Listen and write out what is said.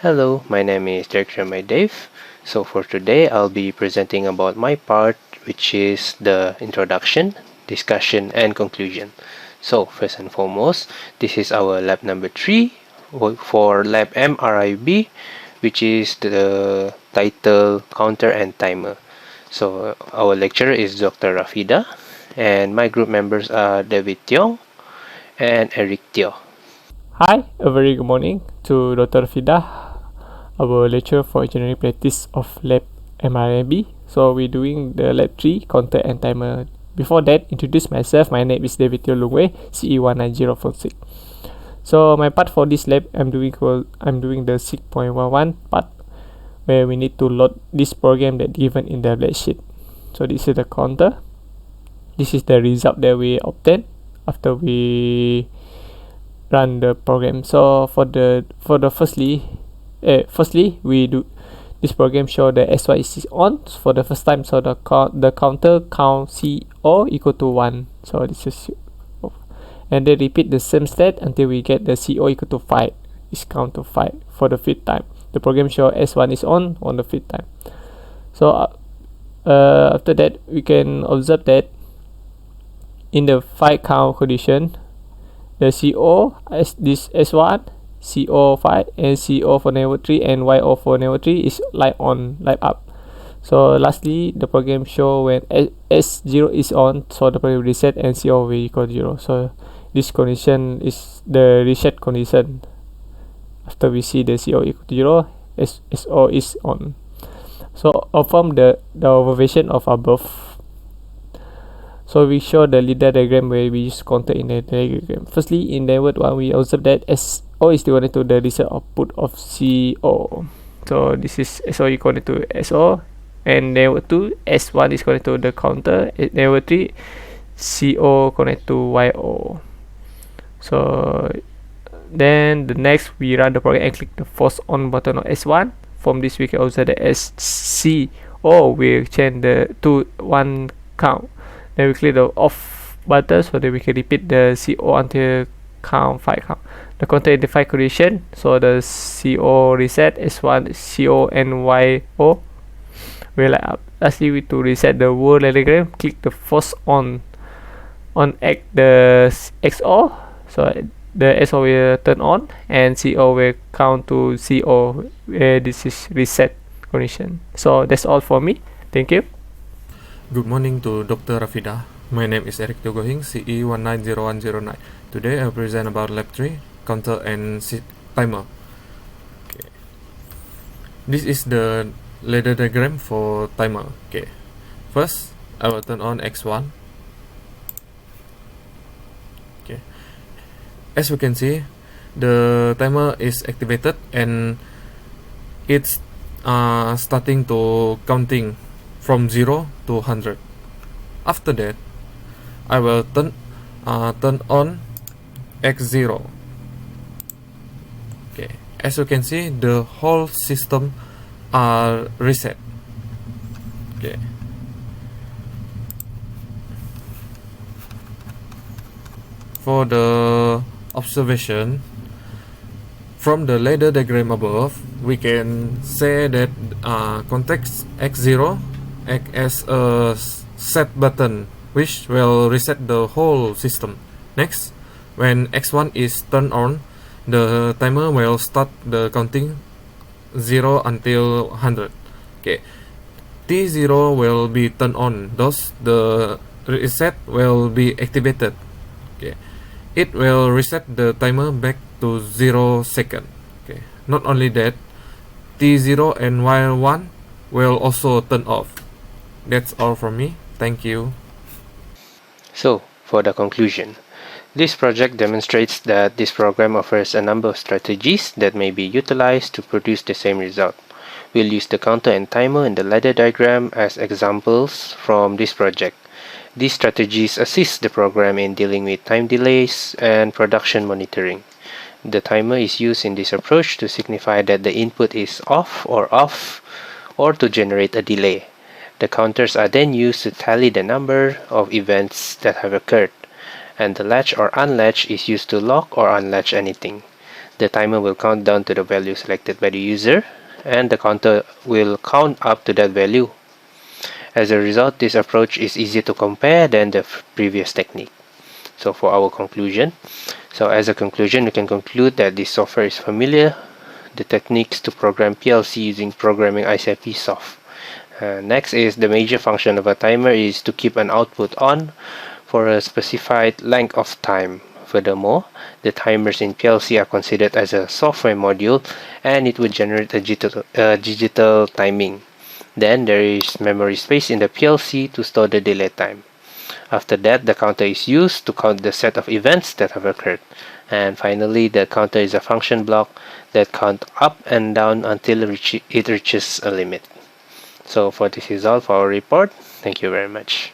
Hello, my name is Director Dave. So for today, I'll be presenting about my part, which is the introduction, discussion, and conclusion. So first and foremost, this is our lab number 3 for lab MRIB, which is the title Counter and Timer. So our lecturer is Dr. Rafida, and my group members are David Tiong and Eric Teo. Hi, a very good morning to Dr. Fida, our lecturer for engineering practice of lab MRIB. So we're doing the lab 3 counter and timer. Before that, introduce myself. My name is David Teo Lungwe, CE19046. So my part for this lab, I'm doing the 6.11 part where we need to load this program that given in the lab sheet. So this is the counter. This is the result that we obtain after we run the program. So for the firstly we do this program show the SY is on for the first time. So the counter count CO equal to 1. So this is, and then repeat the same state until we get the CO equal to 5. Is count to 5 for the fifth time. The program show S1 is on the fifth time. So after that, we can observe that in the 5 count condition, the CO as this S1, CO5, and CO for network 3 and YO for network 3 is light on, light up. So lastly, the program show when S0 is on, so the program reset and CO will equal 0. So this condition is the reset condition. After we see the CO equal to 0, SO is on. So from the observation of above, so we show the leader diagram where we use counter in the diagram. Firstly, in network 1, we observe that SO is equal to the result output of CO. So this is SO equal to SO, and network 2, S1 is equal to the counter. Network 3, CO connect to YO. So then the next, we run the program and click the force on button on S1. From this, we can observe the SCO will change the to 1 count. Then we click the off button so that we can repeat the CO until count 5 count. The counter in the 5 condition, so the CO reset S1, CO and YO will light up. Lastly, to reset the whole diagram, click the force on the XO, so the SO will turn on and CO will count to CO, where this is reset condition. So that's all for me. Thank you. Good morning to Dr. Rafida. My name is Eric Togohing, CE190109. Today I will present about lab 3, counter and timer. Okay. This is the ladder diagram for timer. Okay. First, I will turn on X1. Okay. As we can see, the timer is activated and it's starting to counting from 0 to 100. After that, I will turn on X0. Okay, as you can see, the whole system are reset. Okay. For the observation from the ladder diagram above, we can say that context X0 act as a set button which will reset the whole system. Next, when X1 is turned on, the timer will start the counting 0 until 100. Okay, T0 will be turned on, thus the reset will be activated. Okay, it will reset the timer back to 0 second. Okay, not only that, T0 and Y1 will also turn off. That's all from me. Thank you. So, for the conclusion, this project demonstrates that this program offers a number of strategies that may be utilized to produce the same result. We'll use the counter and timer in the ladder diagram as examples from this project. These strategies assist the program in dealing with time delays and production monitoring. The timer is used in this approach to signify that the input is off or to generate a delay. The counters are then used to tally the number of events that have occurred, and the latch or unlatch is used to lock or unlatch anything. the timer will count down to the value selected by the user, and the counter will count up to that value. As a result, this approach is easier to compare than the previous technique. So for our conclusion, as a conclusion, we can conclude that this software is familiar, the techniques to program PLC using programming ICIP soft. Next is the major function of a timer is to keep an output on for a specified length of time. Furthermore, the timers in PLC are considered as a software module, and it would generate a digital timing. Then there is memory space in the PLC to store the delay time. After that, the counter is used to count the set of events that have occurred. And finally, the counter is a function block that counts up and down until it reaches a limit. So for this is all for our report. Thank you very much.